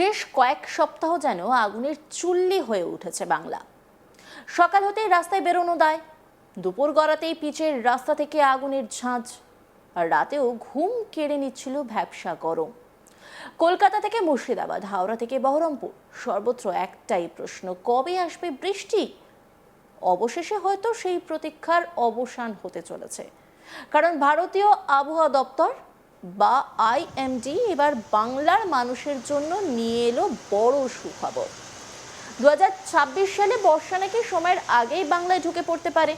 শেষ কয়েক সপ্তাহ যেন আগুনের চুল্লি হয়ে উঠেছে বাংলা। সকাল হতেই রাস্তায় বেরোনো দায়, দুপুর গড়াতেই পিচের রাস্তা থেকে আগুনের ঝাঁঝ, আর রাতেও ঘুম কেড়ে নিচ্ছিল ভ্যাপসা গরম। কলকাতা থেকে মুর্শিদাবাদ, হাওড়া থেকে বহরমপুর, সর্বত্র একটাই প্রশ্ন, কবে আসবে বৃষ্টি? অবশেষে হয়তো সেই প্রতীক্ষার অবসান হতে চলেছে, কারণ ভারতীয় আবহাওয়া দপ্তর বা IMD এবার বাংলার মানুষের জন্য নিয়ে এলো বড় সুখবর। 2026 সালে বর্ষা নাকি সময়ের আগেই বাংলায় ঢুকে পড়তে পারে।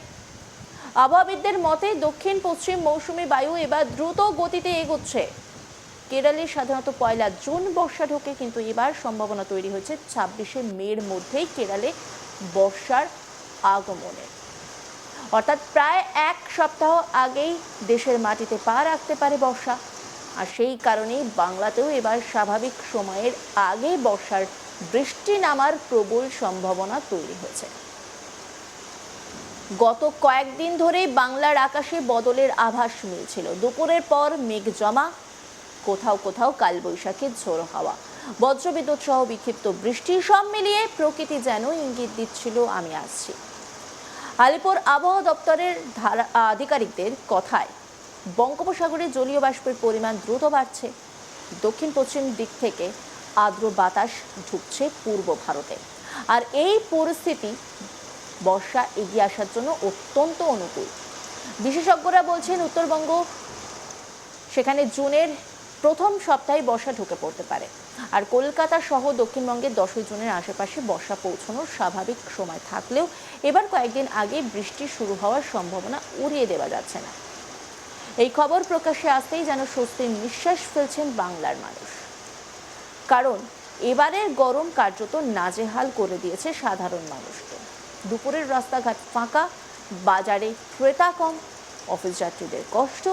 আবহাওয়াবিদদের মতে দক্ষিণ পশ্চিম মৌসুমী বায়ু এবার দ্রুত গতিতে এগোচ্ছে। কেরলে সাধারণত 1 জুন বর্ষা ঢোকে, কিন্তু এবার সম্ভাবনা তৈরি হয়েছে 26শে মের মধ্যেই কেরলে বর্ষার আগমনের, অর্থাৎ প্রায় এক সপ্তাহ আগেই দেশের মাটিতে পা রাখতে পারে বর্ষা। আর সেই কারণেই বাংলাতেও এবার স্বাভাবিক সময়ের আগে বর্ষার বৃষ্টি নামার প্রবল সম্ভাবনা তৈরি হয়েছে। গত কয়েকদিন ধরেই বাংলার আকাশে বদলের আভাস মিলছিল। দুপুরের পর মেঘ জমা, কোথাও কোথাও কালবৈশাখীর ঝোড়ো হাওয়া, বজ্রবিদ্যুৎ সহ বিক্ষিপ্ত বৃষ্টি, সব মিলিয়ে প্রকৃতি যেন ইঙ্গিত দিচ্ছিল আমি আসছি। আলিপুর আবহাওয়া দপ্তরের আধিকারিকদের কথায় বঙ্গোপসাগরে জলীয় বাষ্পের পরিমাণ দ্রুত বাড়ছে। দক্ষিণ পশ্চিম দিক থেকে আর্দ্র বাতাস ঢুকছে পূর্ব ভারতে, আর এই পরিস্থিতি বর্ষা এগিয়ে আসার জন্য অত্যন্ত অনুকূল। বিশেষজ্ঞরা বলছেন উত্তরবঙ্গ, সেখানে জুনের প্রথম সপ্তাহে বর্ষা ঢুকে পড়তে পারে। আর কলকাতা সহ দক্ষিণবঙ্গের 10 জুনের আশেপাশে বর্ষা পৌঁছানোর স্বাভাবিক সময় থাকলেও এবার কয়েকদিন আগে বৃষ্টি শুরু হওয়ার সম্ভাবনা উড়িয়ে দেওয়া যাচ্ছে না। এই খবর প্রকাশ্যে আসতেই যেন স্বস্তির নিঃশ্বাস ফেলছেন বাংলার মানুষ, কারণ এবারের গরম কার্যত নাজেহাল করে দিয়েছে সাধারণ মানুষকে। দুপুরের রাস্তাঘাট ফাঁকা, বাজারে ক্রেতা কম, অফিস যাত্রীদের কষ্ট,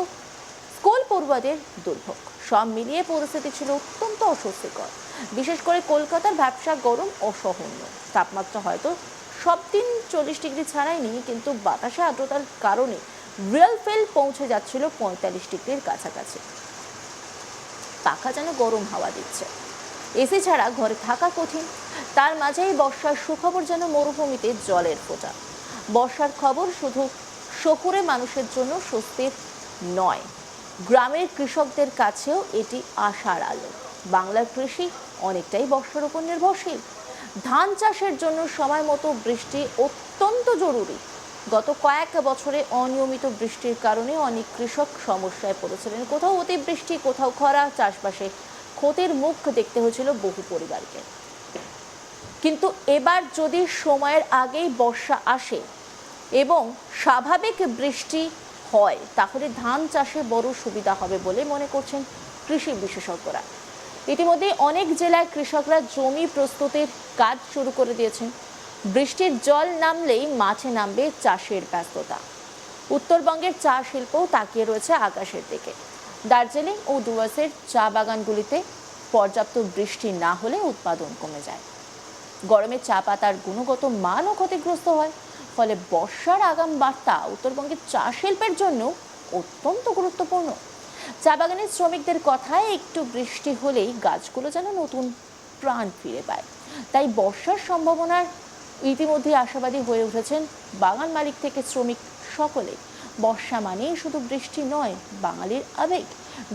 স্কুল পড়ুয়াদের দুর্ভোগ, সব মিলিয়ে পরিস্থিতি ছিল অত্যন্ত অস্বস্তিকর। বিশেষ করে কলকাতার ভ্যাপসা গরম অসহনীয়। তাপমাত্রা হয়তো সব দিন 40 ডিগ্রি ছাড়ায়নি, কিন্তু বাতাসে আর্দ্রতার কারণে রিয়েল ফিল পৌঁছে যাচ্ছিল 45 ডিগ্রির কাছাকাছি। পাখা যেন গরম হাওয়া দিচ্ছে, এসি ছাড়া ঘরে থাকা কঠিন। তার মাঝেই বর্ষার সুখবর যেন মরুভূমিতে জলের ফোঁটা। বর্ষার খবর শুধু শহুরে মানুষের জন্য স্বস্তির নয়, গ্রামের কৃষকদের কাছেও এটি আশার আলো। বাংলার কৃষি অনেকটাই বর্ষার উপর নির্ভরশীল। ধান চাষের জন্য সময় মতো বৃষ্টি অত্যন্ত জরুরি। গত কয়েক বছরে অনিয়মিত বৃষ্টির কারণে অনেক কৃষক সমস্যায় পড়েছিলেন। কোথাও অতিবৃষ্টি, কোথাও খরা, চাষবাসে ক্ষতির মুখ দেখতে হয়েছিল বহু পরিবারকে। কিন্তু এবার যদি সময়ের আগেই বর্ষা আসে এবং স্বাভাবিক বৃষ্টি হয়, তাহলে ধান চাষে বড় সুবিধা হবে বলে মনে করছেন কৃষি বিশেষজ্ঞরা। ইতিমধ্যে অনেক জেলায় কৃষকরা জমি প্রস্তুতির কাজ শুরু করে দিয়েছেন। বৃষ্টির জল নামলেই মাঠে নামবে চাষের ব্যস্ততা। উত্তরবঙ্গের চা শিল্পও তাকিয়ে রয়েছে আকাশের দিকে। দার্জিলিং ও ডুয়ার্সের চা বাগানগুলিতে পর্যাপ্ত বৃষ্টি না হলে উৎপাদন কমে যায়। গরমে চা পাতার গুণগত মানও ক্ষতিগ্রস্ত হয়। ফলে বর্ষার আগাম বার্তা উত্তরবঙ্গের চা শিল্পের জন্য অত্যন্ত গুরুত্বপূর্ণ। চা বাগানের শ্রমিকদের কথায় একটু বৃষ্টি হলেই গাছগুলো যেন নতুন প্রাণ ফিরে পায়। তাই বর্ষার সম্ভাবনার ইতিমধ্যে আশাবাদী হয়ে উঠেছেন বাগান মালিক থেকে শ্রমিক সকলে। বর্ষা মানেই শুধু বৃষ্টি নয়, বাঙালির আবেগ।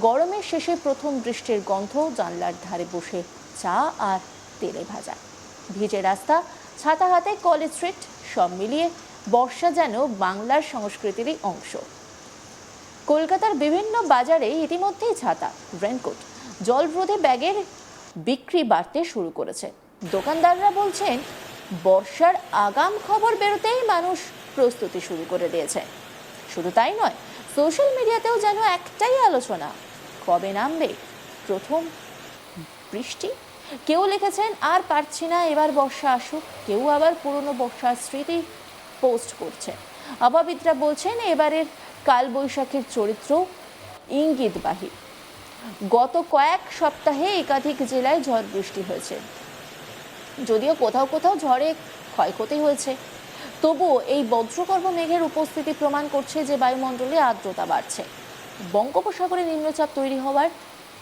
গরমের শেষে প্রথম বৃষ্টির গন্ধ, জানলার ধারে বসে চা আর তেলে ভাজা, ভিজে রাস্তা, ছাতা হাতে কলেজ স্ট্রিট, সব মিলিয়ে বর্ষা যেন বাংলার সংস্কৃতিরই অংশ। কলকাতার বিভিন্ন বাজারে ইতিমধ্যেই ছাতা, রেনকোট, জলরোধী ব্যাগের বিক্রি বাড়তে শুরু করেছে। দোকানদাররা বলছেন বর্ষার আগাম খবর বেরোতেই মানুষ প্রস্তুতি শুরু করে দিয়েছে। শুধু তাই নয়, সোশ্যাল মিডিয়াতেও যেন একটাই আলোচনা, কবে নামবে প্রথম বৃষ্টি। কেউ লিখেছেন আর পারছি না এবার বর্ষা আসুক, কেউ আবার পুরনো বর্ষার স্মৃতি পোস্ট করছে। আবহাওয়াবিদরা বলছেন এবারের কালবৈশাখীর চরিত্র ইঙ্গিতবাহী। গত কয়েক সপ্তাহে একাধিক জেলায় ঝড় বৃষ্টি হয়েছে। যদিও কোথাও কোথাও ঝড়ে ক্ষয়ক্ষতি হয়েছে, তবুও এই বজ্রগর্ভ মেঘের উপস্থিতি প্রমাণ করছে যে বায়ুমণ্ডলে আর্দ্রতা বাড়ছে। বঙ্গোপসাগরে নিম্নচাপ তৈরি হওয়ার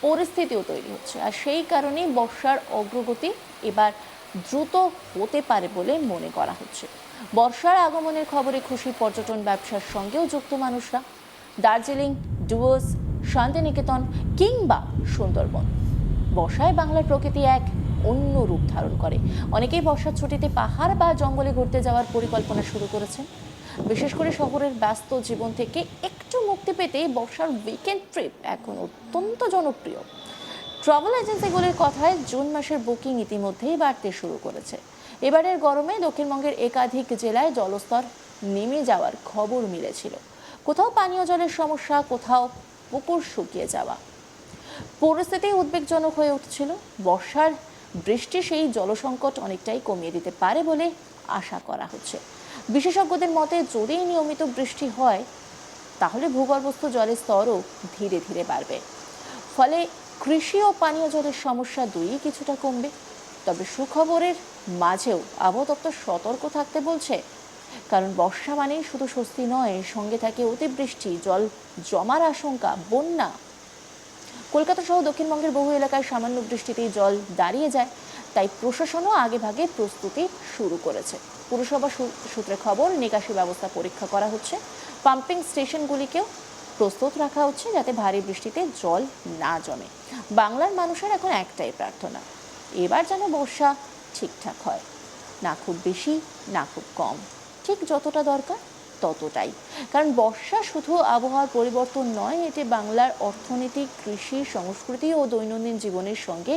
পরিস্থিতিও তৈরি হচ্ছে। আর সেই কারণেই বর্ষার অগ্রগতি এবার দ্রুত হতে পারে বলে মনে করা হচ্ছে। বর্ষার আগমনের খবরে খুশি পর্যটন ব্যবসার সঙ্গেও যুক্ত মানুষরা। দার্জিলিং, ডুয়ার্স, শান্তিনিকেতন কিংবা সুন্দরবন, বর্ষায় বাংলার প্রকৃতি এক অন্য রূপ ধারণ করে। অনেকেই বর্ষার ছুটিতে পাহাড় বা জঙ্গলে ঘুরতে যাওয়ার পরিকল্পনা শুরু করেছেন। বিশেষ করে শহরের ব্যস্ত জীবন থেকে একটু মুক্তি পেতে বর্ষার উইকেন্ড ট্রিপ এখন অত্যন্ত জনপ্রিয়। ট্রাভেল এজেন্সিগুলির কথায় জুন মাসের বুকিং ইতিমধ্যেই বাড়তে শুরু করেছে। এবারের গরমে দক্ষিণবঙ্গের একাধিক জেলায় জলস্তর নেমে যাওয়ার খবর মিলেছিল। কোথাও পানীয় জলের সমস্যা, কোথাও পুকুর শুকিয়ে যাওয়া। পরিস্থিতি উদ্বেগজনক হয়ে উঠছিল। বর্ষার বৃষ্টি সেই জলসংকট অনেকটাই কমিয়ে দিতে পারে বলে আশা করা হচ্ছে। বিশেষজ্ঞদের মতে, যদি নিয়মিত বৃষ্টি হয় তাহলে ভূগর্ভস্থ জলের স্তরও ধীরে ধীরে বাড়বে। ফলে কৃষি ও পানীয় জলের সমস্যা দুইই কিছুটা কমবে। তবে সুখবরের মাঝেও আবহাওয়া দপ্তর সতর্ক থাকতে বলছে, কারণ বর্ষা মানেই শুধু স্বস্তি নয়, সঙ্গে থাকে অতিবৃষ্টি, জল জমার আশঙ্কা, বন্যা। কলকাতা সহ দক্ষিণবঙ্গের বহু এলাকায় সামান্য বৃষ্টিতেই জল দাঁড়িয়ে যায়। তাই প্রশাসনও আগেভাগে প্রস্তুতি শুরু করেছে। পুরসভা সূত্রে খবর, নিকাশি ব্যবস্থা পরীক্ষা করা হচ্ছে। পাম্পিং স্টেশনগুলিকেও প্রস্তুত রাখা হচ্ছে যাতে ভারী বৃষ্টিতে জল না জমে। বাংলার মানুষের এখন একটাই প্রার্থনা, এবার যেন বর্ষা ঠিকঠাক হয়, না খুব বেশি না খুব কম, ঠিক যতটা দরকার ততটাই। কারণ বর্ষা শুধু আবহাওয়ার পরিবর্তন নয়, এটি বাংলার অর্থনীতি, কৃষি, সংস্কৃতি ও দৈনন্দিন জীবনের সঙ্গে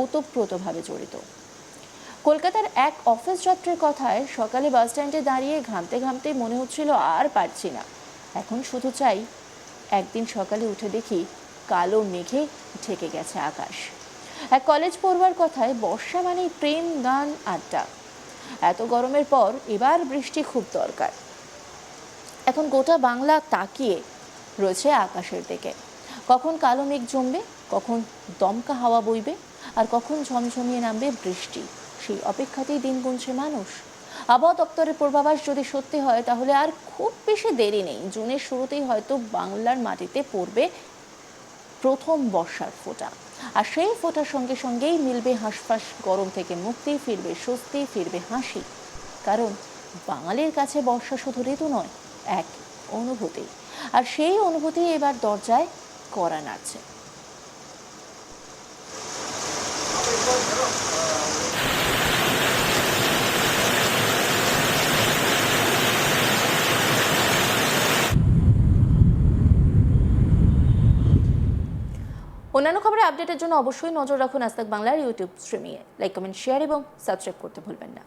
ওতপ্রোতভাবে জড়িত। কলকাতার এক অফিস যাত্রীর কথায়, সকালে বাস স্ট্যান্ডে দাঁড়িয়ে ঘামতে ঘামতে মনে হচ্ছিল আর পারছি না, এখন শুধু চাই একদিন সকালে উঠে দেখি কালো মেঘে ঢেকে গেছে আকাশ। এক কলেজ পড়ুয়ার কথায়, বর্ষা মানেই প্রেম, গান, আড্ডা। এত গরমের পর এবার বৃষ্টি খুব দরকার। এখন গোটা বাংলা তাকিয়ে রয়েছে আকাশের দিকে। কখন কালো মেঘ জমবে, কখন দমকা হাওয়া বইবে, আর কখন ঝমঝমিয়ে নামবে বৃষ্টি, সেই অপেক্ষাতেই দিন গুনছে মানুষ। আবহাওয়া দপ্তরের পূর্বাভাস যদি সত্যি হয় তাহলে আর খুব বেশি দেরি নেই। জুনের শুরুতেই হয়তো বাংলার মাটিতে পড়বে প্রথম বর্ষার ফোঁটা। আর সেই ফোঁটার সঙ্গে সঙ্গেই মিলবে হাঁসফাঁস গরম থেকে মুক্তি, ফিরবে স্বস্তি, ফিরবে হাসি। কারণ বাঙালির কাছে বর্ষা শুধু ঋতু নয়, এক অনুভূতি। আর সেই অনুভূতি এবার দরজায় কড়া নাড়ছে। অন্যান্য খবরে আপডেটের জন্য অবশ্যই নজর রাখুন আজ তাক বাংলার ইউটিউব স্ট্রিমিংয়ে। লাইক, কমেন্ট, শেয়ার এবং সাবস্ক্রাইব করতে ভুলবেন না।